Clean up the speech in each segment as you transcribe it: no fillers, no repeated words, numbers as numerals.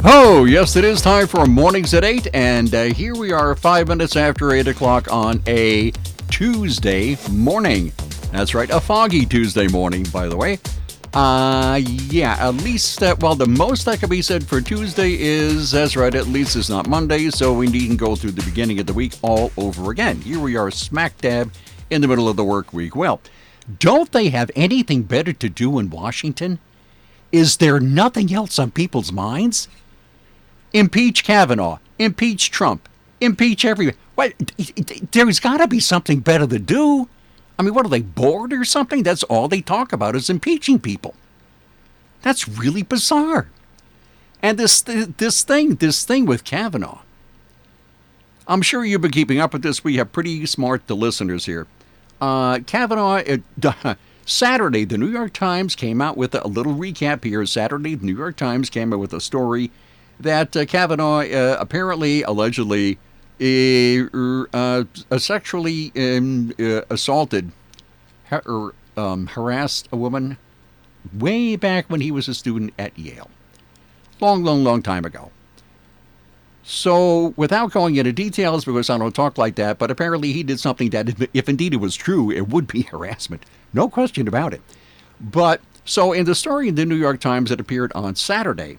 Oh, yes, it is time for Mornings at 8, and here we are 5 minutes after 8 o'clock on a Tuesday morning. That's right, a foggy Tuesday morning, by the way. Yeah, at least, the most that can be said for Tuesday is, that's right, at least it's not Monday, so we needn't go through the beginning of the week all over again. Here we are smack dab in the middle of the work week. Well, don't they have anything better to do in Washington? Is there nothing else on people's minds? Impeach Kavanaugh, impeach Trump, impeach everyone. What? There's got to be something better to do. I mean, what are they, bored or something? That's all they talk about is impeaching people. That's really bizarre. And this thing with Kavanaugh. I'm sure you've been keeping up with this. We have pretty smart listeners here. Kavanaugh, Saturday, the New York Times came out with a little recap here. Saturday, the New York Times came out with a story that Kavanaugh allegedly sexually assaulted or harassed a woman way back when he was a student at Yale. Long time ago. So, without going into details, because I don't talk like that, but apparently he did something that, if indeed it was true, it would be harassment. No question about it. But, so in the story in the New York Times that appeared on Saturday,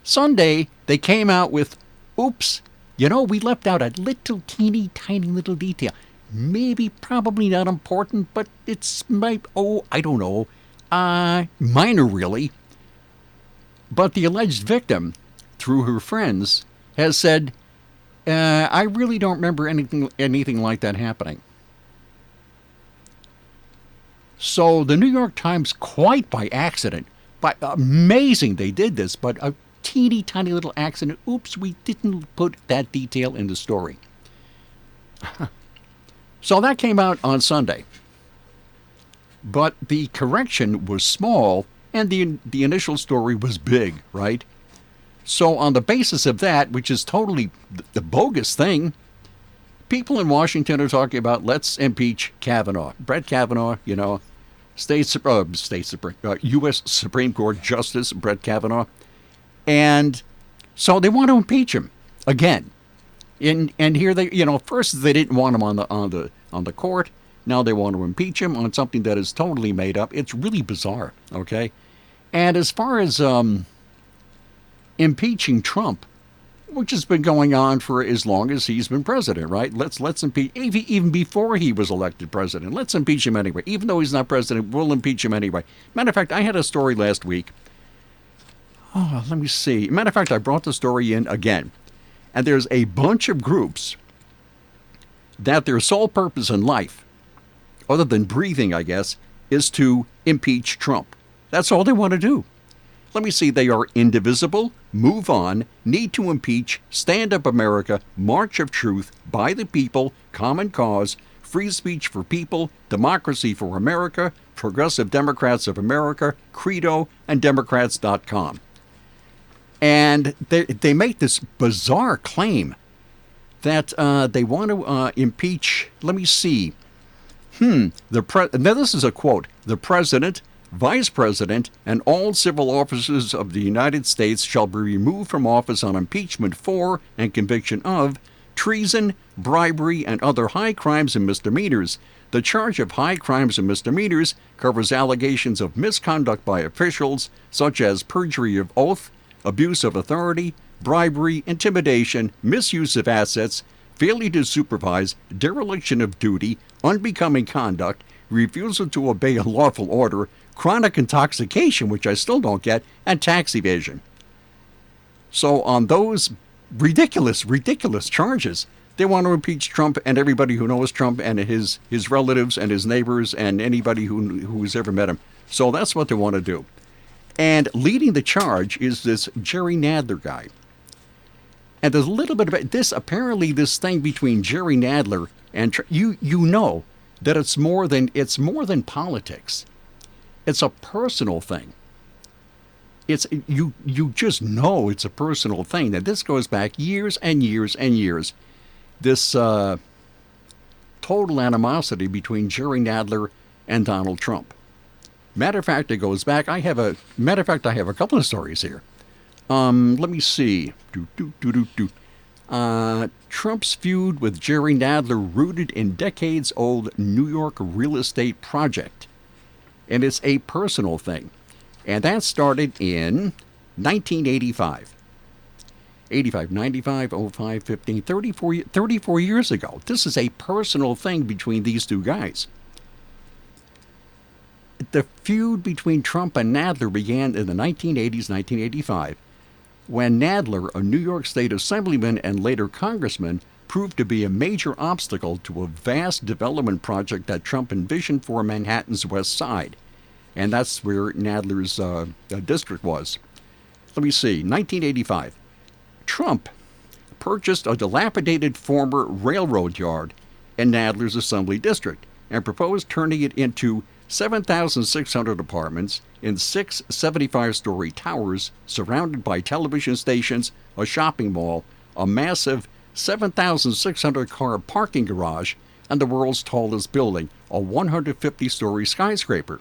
Sunday, they came out with, oops, we left out a little teeny tiny little detail. Maybe, probably not important, but it's, I don't know, minor really. But the alleged victim, through her friends, has said, I really don't remember anything like that happening. So the New York Times, quite by accident, amazing they did this, but a teeny tiny little accident. Oops, we didn't put that detail in the story. So that came out on Sunday. But the correction was small, and the initial story was big, right? So on the basis of that, which is totally the bogus thing, people in Washington are talking about, let's impeach Kavanaugh. Brett Kavanaugh, U.S. Supreme Court Justice Brett Kavanaugh. And so they want to impeach him again. And here they, first they didn't want him on the court. Now they want to impeach him on something that is totally made up. It's really bizarre, okay? And as far as impeaching Trump, which has been going on for as long as he's been president, right? Let's impeach, even before he was elected president. Let's impeach him anyway. Even though he's not president, we'll impeach him anyway. Matter of fact, I had a story last week. Oh, let me see. Matter of fact, I brought the story in again. And there's a bunch of groups that their sole purpose in life, other than breathing, I guess, is to impeach Trump. That's all they want to do. Let me see. They are Indivisible, Move On, Need to Impeach, Stand Up America, March of Truth, By the People, Common Cause, Free Speech for People, Democracy for America, Progressive Democrats of America, Credo, and Democrats.com. And they make this bizarre claim that they want to impeach, let me see, now this is a quote, the President, Vice President, and all civil officers of the United States shall be removed from office on impeachment for and conviction of treason, bribery, and other high crimes and misdemeanors. The charge of high crimes and misdemeanors covers allegations of misconduct by officials, such as perjury of oath, abuse of authority, bribery, intimidation, misuse of assets, failure to supervise, dereliction of duty, unbecoming conduct, refusal to obey a lawful order, chronic intoxication, which I still don't get, and tax evasion. So on those ridiculous charges, they want to impeach Trump and everybody who knows Trump and his relatives and his neighbors and anybody who's ever met him. So that's what they want to do. And leading the charge is this Jerry Nadler guy. And there's a little bit about this. Apparently, this thing between Jerry Nadler and you know that it's more than politics. It's a personal thing. It's you just know it's a personal thing. That this goes back years and years and years. This total animosity between Jerry Nadler and Donald Trump. Matter of fact, it goes back. I have a couple of stories here. Let me see. Trump's feud with Jerry Nadler rooted in decades-old New York real estate project. And it's a personal thing. And that started in 1985. 85, 95, 05, 15, 34 years ago. This is a personal thing between these two guys. The feud between Trump and Nadler began in the 1980s, 1985, when Nadler, a New York State assemblyman and later congressman, proved to be a major obstacle to a vast development project that Trump envisioned for Manhattan's West Side. And that's where Nadler's district was. Let me see, 1985. Trump purchased a dilapidated former railroad yard in Nadler's assembly district and proposed turning it into 7,600 apartments in 6 75-story towers surrounded by television stations, a shopping mall, a massive 7,600-car parking garage, and the world's tallest building, a 150-story skyscraper.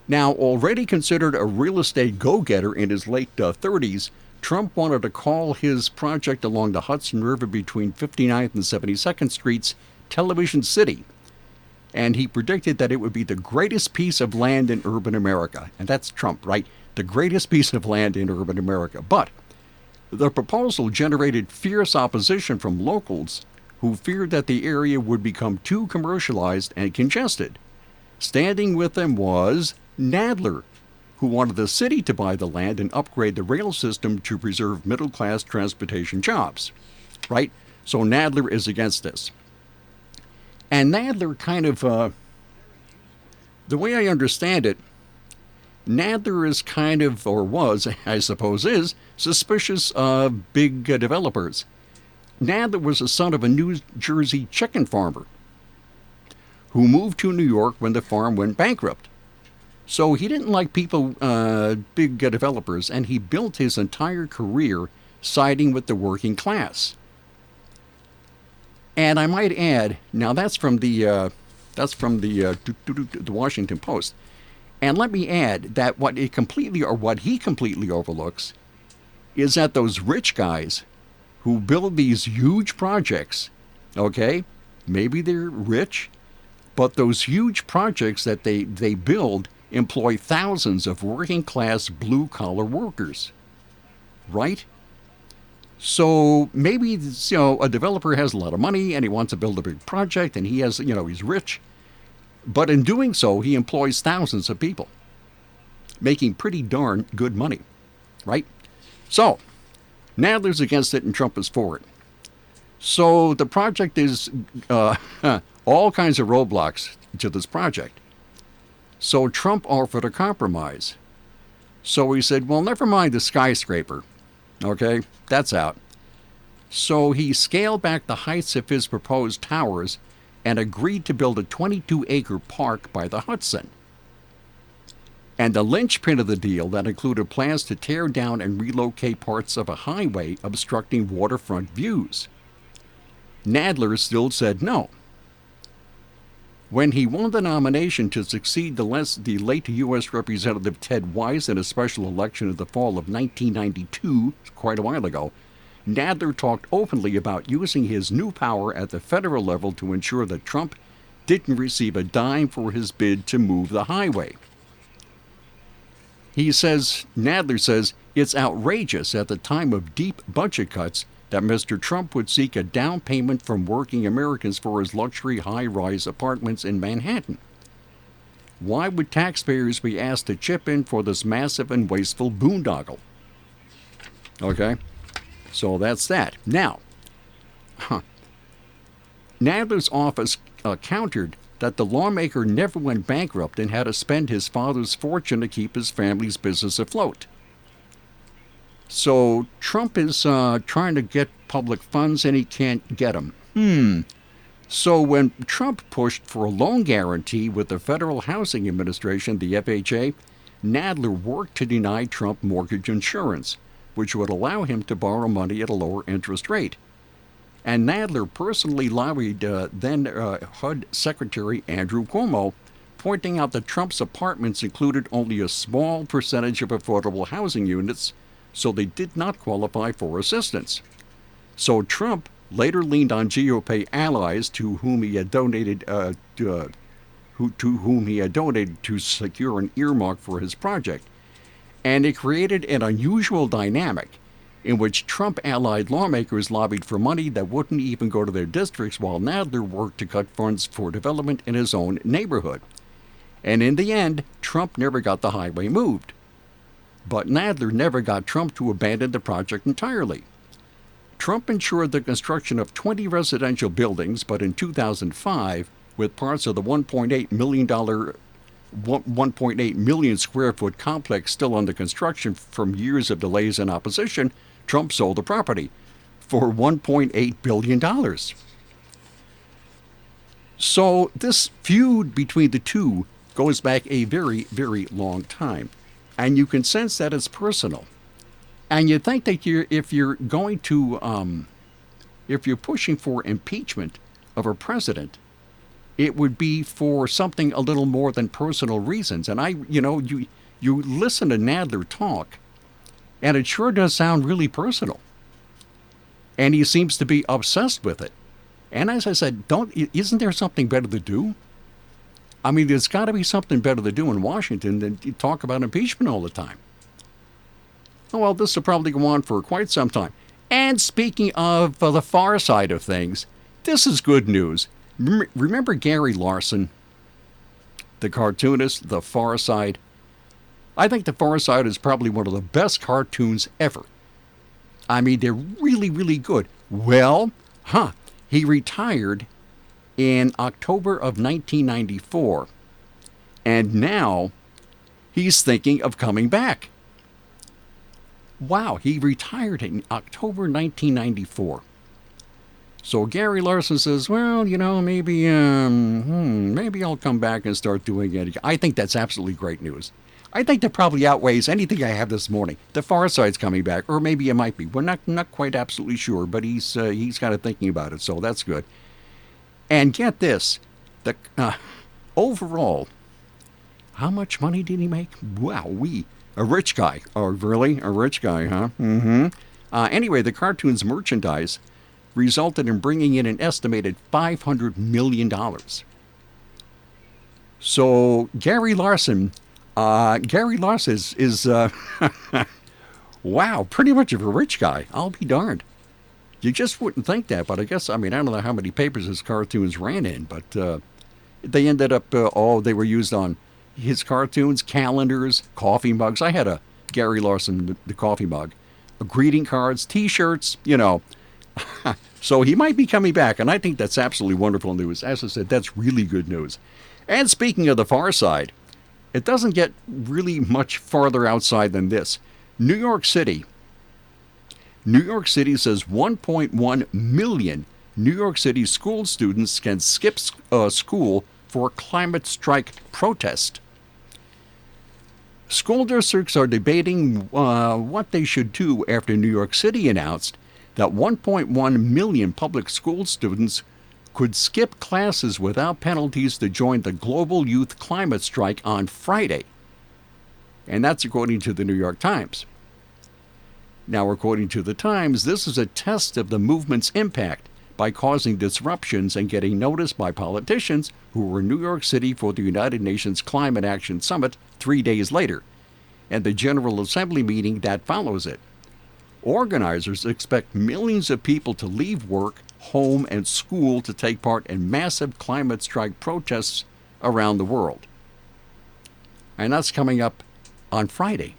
Now, already considered a real estate go-getter in his late 30s, Trump wanted to call his project along the Hudson River between 59th and 72nd Streets Television City. And he predicted that it would be the greatest piece of land in urban America. And that's Trump, right? The greatest piece of land in urban America. But the proposal generated fierce opposition from locals who feared that the area would become too commercialized and congested. Standing with them was Nadler, who wanted the city to buy the land and upgrade the rail system to preserve middle-class transportation jobs, right? So Nadler is against this. And Nadler kind of, the way I understand it, Nadler is kind of, or was, I suppose is, suspicious of big developers. Nadler was the son of a New Jersey chicken farmer who moved to New York when the farm went bankrupt. So he didn't like people, big developers, and he built his entire career siding with the working class. And I might add, now that's from the Washington Post. And let me add that what he completely overlooks is that those rich guys who build these huge projects, okay, maybe they're rich, but those huge projects that they build employ thousands of working-class blue-collar workers, right? So maybe, a developer has a lot of money and he wants to build a big project and he has, he's rich. But in doing so, he employs thousands of people, making pretty darn good money, right? So, Nadler's against it and Trump is for it. So the project is all kinds of roadblocks to this project. So Trump offered a compromise. So he said, well, never mind the skyscraper. Okay, that's out. So he scaled back the heights of his proposed towers and agreed to build a 22-acre park by the Hudson. And the linchpin of the deal that included plans to tear down and relocate parts of a highway obstructing waterfront views. Nadler still said no. When he won the nomination to succeed the late U.S. Representative Ted Wise in a special election in the fall of 1992, quite a while ago, Nadler talked openly about using his new power at the federal level to ensure that Trump didn't receive a dime for his bid to move the highway. Nadler says, it's outrageous at the time of deep budget cuts that Mr. Trump would seek a down payment from working Americans for his luxury high-rise apartments in Manhattan. Why would taxpayers be asked to chip in for this massive and wasteful boondoggle? Okay, so that's that. Now, Nadler's office countered that the lawmaker never went bankrupt and had to spend his father's fortune to keep his family's business afloat. So Trump is trying to get public funds and he can't get them. So when Trump pushed for a loan guarantee with the Federal Housing Administration, the FHA, Nadler worked to deny Trump mortgage insurance, which would allow him to borrow money at a lower interest rate. And Nadler personally lobbied then HUD Secretary Andrew Cuomo, pointing out that Trump's apartments included only a small percentage of affordable housing units, so they did not qualify for assistance. So Trump later leaned on GOP allies to whom he had donated to secure an earmark for his project, and it created an unusual dynamic in which Trump-allied lawmakers lobbied for money that wouldn't even go to their districts, while Nadler worked to cut funds for development in his own neighborhood. And in the end, Trump never got the highway moved. But Nadler never got Trump to abandon the project entirely. Trump ensured the construction of 20 residential buildings, but in 2005, with parts of the $1.8 million square foot complex still under construction from years of delays and opposition, Trump sold the property for $1.8 billion. So this feud between the two goes back a very, very long time. And you can sense that it's personal. And you think that if you're pushing for impeachment of a president, it would be for something a little more than personal reasons. And you listen to Nadler talk, and it sure does sound really personal. And he seems to be obsessed with it. And as I said, isn't there something better to do? I mean, there's got to be something better to do in Washington than to talk about impeachment all the time. Oh, well, this will probably go on for quite some time. And speaking of the far side of things, this is good news. Remember Gary Larson, the cartoonist, The Far Side? I think The Far Side is probably one of the best cartoons ever. I mean, they're really, really good. Well, he retired in October of 1994, and now he's thinking of coming back. Wow, he retired in October 1994. So Gary Larson says, well, maybe I'll come back and start doing it again. I think that's absolutely great news. I think that probably outweighs anything I have this morning. The Far Side's coming back, or maybe it might be. We're not quite absolutely sure, but he's kind of thinking about it, so that's good. And get this, overall, how much money did he make? Wow, a rich guy. Oh, really? A rich guy, huh? Mm-hmm. Anyway, the cartoon's merchandise resulted in bringing in an estimated $500 million. So Gary Larson is wow, pretty much of a rich guy. I'll be darned. You just wouldn't think that, but I don't know how many papers his cartoons ran in, but they ended up, they were used on his cartoons, calendars, coffee mugs. I had a Gary Larson, the coffee mug, greeting cards, T-shirts, So he might be coming back, and I think that's absolutely wonderful news. As I said, that's really good news. And speaking of the Far Side, it doesn't get really much farther outside than this. New York City says 1.1 million New York City school students can skip school for climate strike protest. School districts are debating what they should do after New York City announced that 1.1 million public school students could skip classes without penalties to join the global youth climate strike on Friday. And that's according to the New York Times. Now, according to the Times, this is a test of the movement's impact by causing disruptions and getting noticed by politicians who were in New York City for the United Nations Climate Action Summit 3 days later, and the General Assembly meeting that follows it. Organizers expect millions of people to leave work, home, and school to take part in massive climate strike protests around the world. And that's coming up on Friday.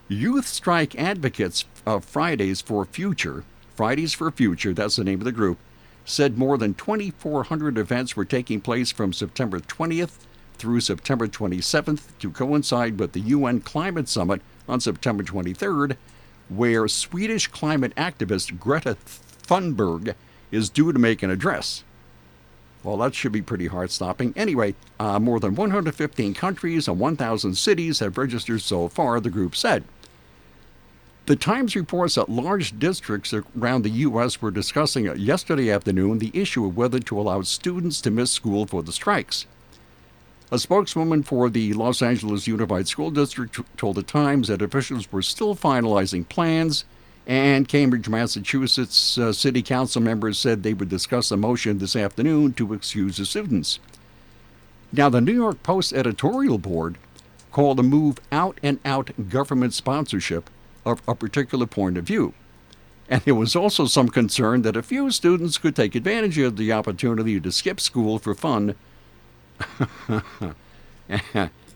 Youth Strike Advocates of Fridays for Future, that's the name of the group, said more than 2,400 events were taking place from September 20th through September 27th to coincide with the UN Climate Summit on September 23rd, where Swedish climate activist Greta Thunberg is due to make an address. Well, that should be pretty heart-stopping. Anyway, more than 115 countries and 1,000 cities have registered so far, the group said. The Times reports that large districts around the U.S. were discussing yesterday afternoon the issue of whether to allow students to miss school for the strikes. A spokeswoman for the Los Angeles Unified School District told the Times that officials were still finalizing plans, and Cambridge, Massachusetts City Council members said they would discuss a motion this afternoon to excuse the students. Now, the New York Post editorial board called a move out-and-out government sponsorship of a particular point of view. And there was also some concern that a few students could take advantage of the opportunity to skip school for fun.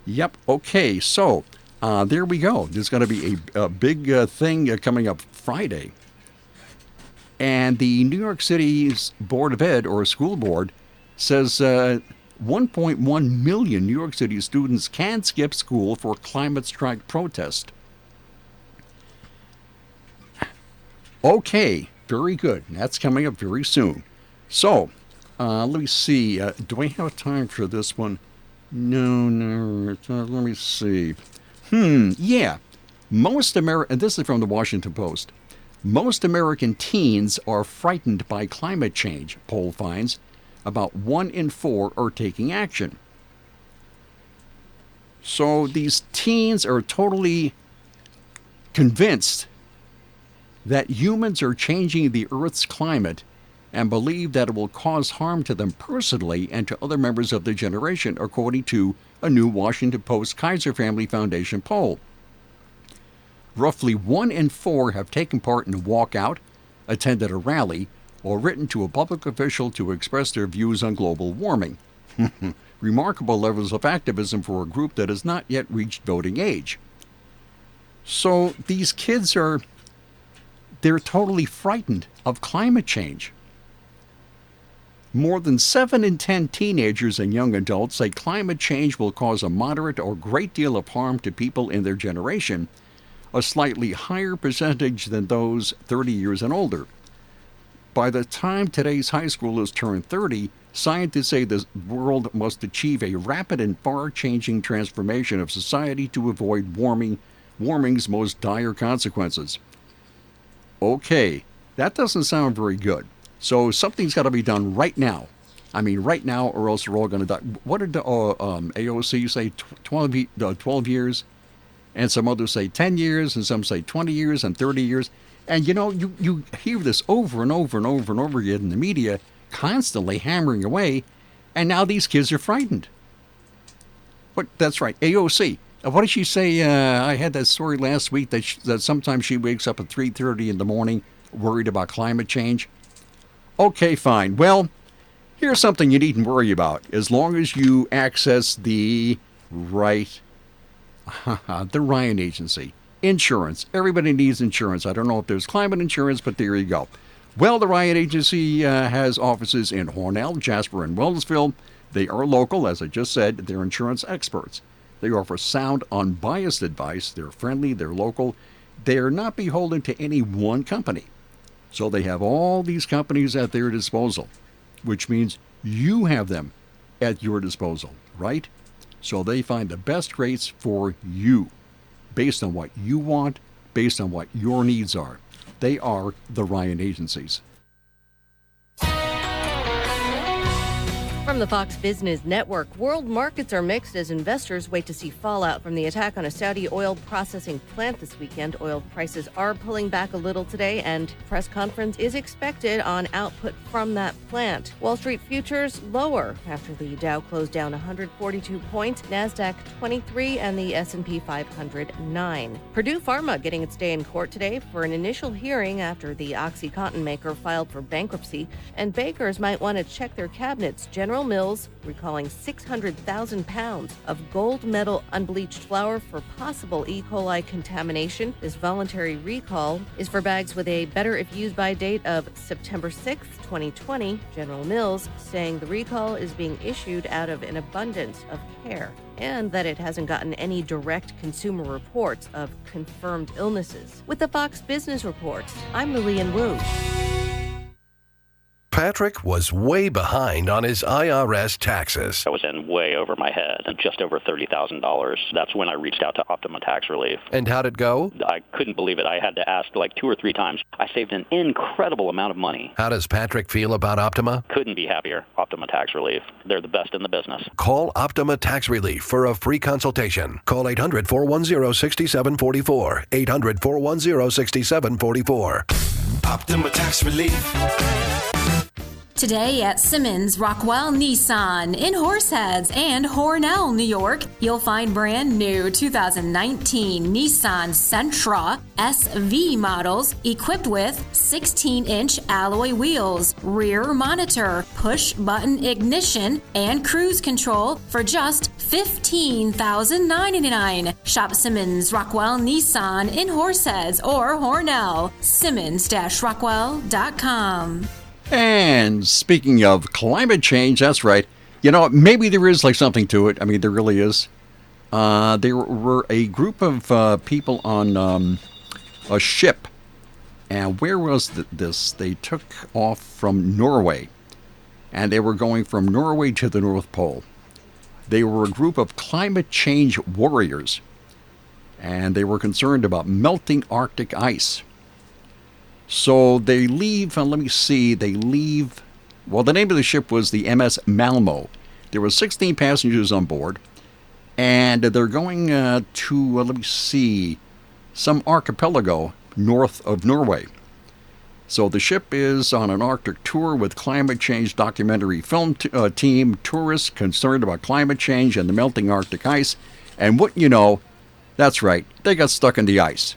Yep, okay, so there we go. There's going to be a big thing coming up Friday. And the New York City's Board of Ed, or school board, says 1.1 million New York City students can skip school for climate strike protest. Okay, very good. That's coming up very soon. So, let me see. Do I have time for this one? No. Let me see. Yeah. And this is from the Washington Post. Most American teens are frightened by climate change, poll finds. About 1 in 4 are taking action. So these teens are totally convinced that humans are changing the Earth's climate and believe that it will cause harm to them personally and to other members of their generation, according to a new Washington Post Kaiser Family Foundation poll. Roughly 1 in 4 have taken part in a walkout, attended a rally, or written to a public official to express their views on global warming. Remarkable levels of activism for a group that has not yet reached voting age. So these kids they're totally frightened of climate change. More than 7 in 10 teenagers and young adults say climate change will cause a moderate or great deal of harm to people in their generation, a slightly higher percentage than those 30 years and older. By the time today's high schoolers turn 30, scientists say the world must achieve a rapid and far-changing transformation of society to avoid warming's most dire consequences. Okay, that doesn't sound very good. So something's got to be done right now. I mean, right now, or else we're all going to die. What did the AOC say? 12 years? And some others say 10 years, and some say 20 years and 30 years. And, you hear this over and over and over and over again in the media, constantly hammering away, and now these kids are frightened. But that's right, AOC. What did she say? I had that story last week that sometimes she wakes up at 3:30 in the morning worried about climate change. Okay, fine. Well, here's something you needn't worry about as long as you access the Ryan Agency. Insurance. Everybody needs insurance. I don't know if there's climate insurance, but there you go. Well, the Ryan Agency has offices in Hornell, Jasper, and Wellsville. They are local, as I just said. They're insurance experts. They offer sound, unbiased advice. They're friendly. They're local. They're not beholden to any one company. So they have all these companies at their disposal, which means you have them at your disposal, right? So they find the best rates for you, based on what you want, based on what your needs are. They are the Ryan Agencies. From the Fox Business Network, world markets are mixed as investors wait to see fallout from the attack on a Saudi oil processing plant this weekend. Oil prices are pulling back a little today, and a press conference is expected on output from that plant. Wall Street futures lower after the Dow closed down 142 points, NASDAQ 23, and the S&P 500 9. Purdue Pharma getting its day in court today for an initial hearing after the OxyContin maker filed for bankruptcy, and bakers might want to check their cabinets. General Mills recalling 600,000 pounds of gold medal unbleached flour for possible E. coli contamination. This voluntary recall is for bags with a better if used by date of September 6, 2020. General Mills saying the recall is being issued out of an abundance of care, and that it hasn't gotten any direct consumer reports of confirmed illnesses. With the Fox Business Report, I'm Lillian Wu. Patrick was way behind on his IRS taxes. I was in way over my head, just over $30,000. That's when I reached out to Optima Tax Relief. And how'd it go? I couldn't believe it. I had to ask like 2 or 3 times. I saved an incredible amount of money. How does Patrick feel about Optima? Couldn't be happier. Optima Tax Relief. They're the best in the business. Call Optima Tax Relief for a free consultation. Call 800-410-6744. 800-410-6744. Optima Tax Relief. Today at Simmons Rockwell Nissan in Horseheads and Hornell, New York, you'll find brand new 2019 Nissan Sentra SV models equipped with 16-inch alloy wheels, rear monitor, push-button ignition, and cruise control for just $15,999. Shop Simmons Rockwell Nissan in Horseheads or Hornell. Simmons-Rockwell.com. And speaking of climate change, that's right. You know, maybe there is like something to it. I mean, there really is. There were a group of people on a ship. And where was this? They took off from Norway. And they were going from Norway to the North Pole. They were a group of climate change warriors. And they were concerned about melting Arctic ice. So they leave, the name of the ship was the MS Malmo. There were 16 passengers on board, and they're going to, some archipelago north of Norway. So the ship is on an Arctic tour with climate change documentary film team, tourists concerned about climate change and the melting Arctic ice, and wouldn't you know, that's right, they got stuck in the ice.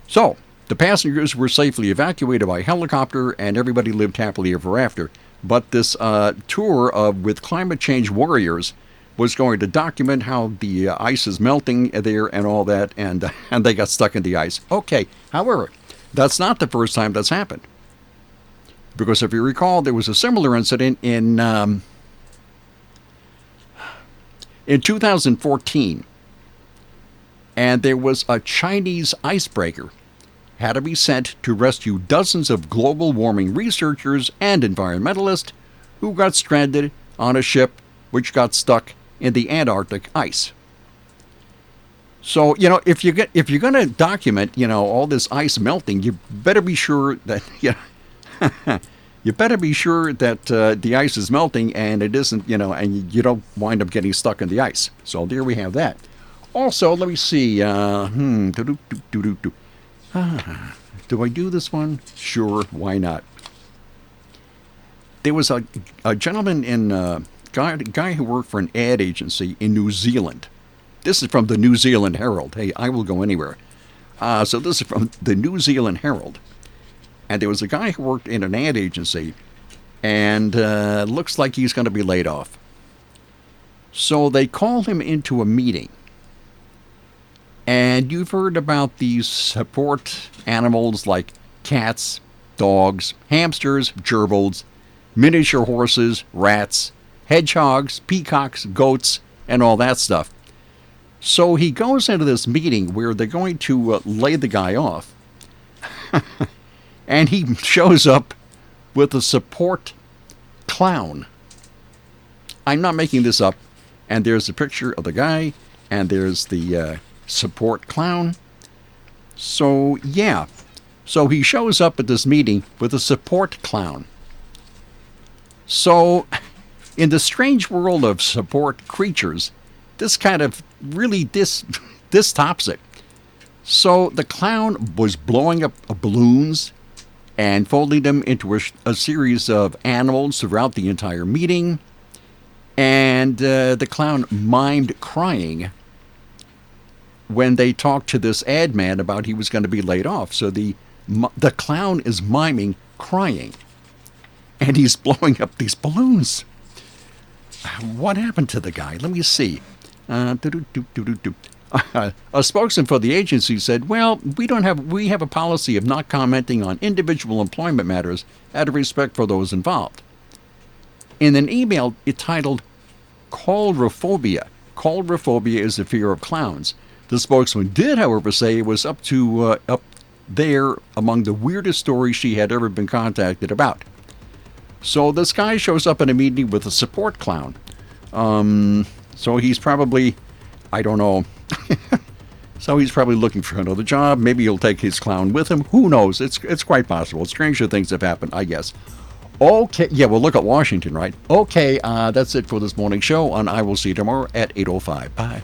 So the passengers were safely evacuated by helicopter, and everybody lived happily ever after. But this tour with climate change warriors was going to document how the ice is melting there and all that, and they got stuck in the ice. Okay, however, that's not the first time that's happened. Because if you recall, there was a similar incident in 2014, and there was a Chinese icebreaker had to be sent to rescue dozens of global warming researchers and environmentalists who got stranded on a ship which got stuck in the Antarctic ice. So, you know, if you're going to document, all this ice melting, you better be sure that the ice is melting and it isn't, and you don't wind up getting stuck in the ice. So there we have that. Also, let me see. Do I do this one? Sure, why not? There was a gentleman guy who worked for an ad agency in New Zealand. This is from the New Zealand Herald. Hey, I will go anywhere. So this is from the New Zealand Herald. And there was a guy who worked in an ad agency, and looks like he's going to be laid off. So they called him into a meeting. And you've heard about these support animals like cats, dogs, hamsters, gerbils, miniature horses, rats, hedgehogs, peacocks, goats, and all that stuff. So he goes into this meeting where they're going to lay the guy off. And he shows up with a support clown. I'm not making this up. And there's a picture of the guy, and there's the support clown. So, yeah. So he shows up at this meeting with a support clown. So, in the strange world of support creatures, this kind of really, this tops it. So the clown was blowing up balloons and folding them into a series of animals throughout the entire meeting. And the clown mimed crying when they talked to this ad man about he was going to be laid off. So the clown is miming crying. And he's blowing up these balloons. What happened to the guy? Let me see. A spokesman for the agency said, well, we have a policy of not commenting on individual employment matters out of respect for those involved. In an email titled Coulrophobia. Coulrophobia is the fear of clowns. The spokesman did, however, say it was up there among the weirdest stories she had ever been contacted about. So this guy shows up in a meeting with a support clown. So he's probably, I don't know. So he's probably looking for another job. Maybe he'll take his clown with him. Who knows? It's quite possible. Stranger things have happened, I guess. Okay, yeah, well, look at Washington, right? Okay, that's it for this morning show, and I will see you tomorrow at 8:05. Bye.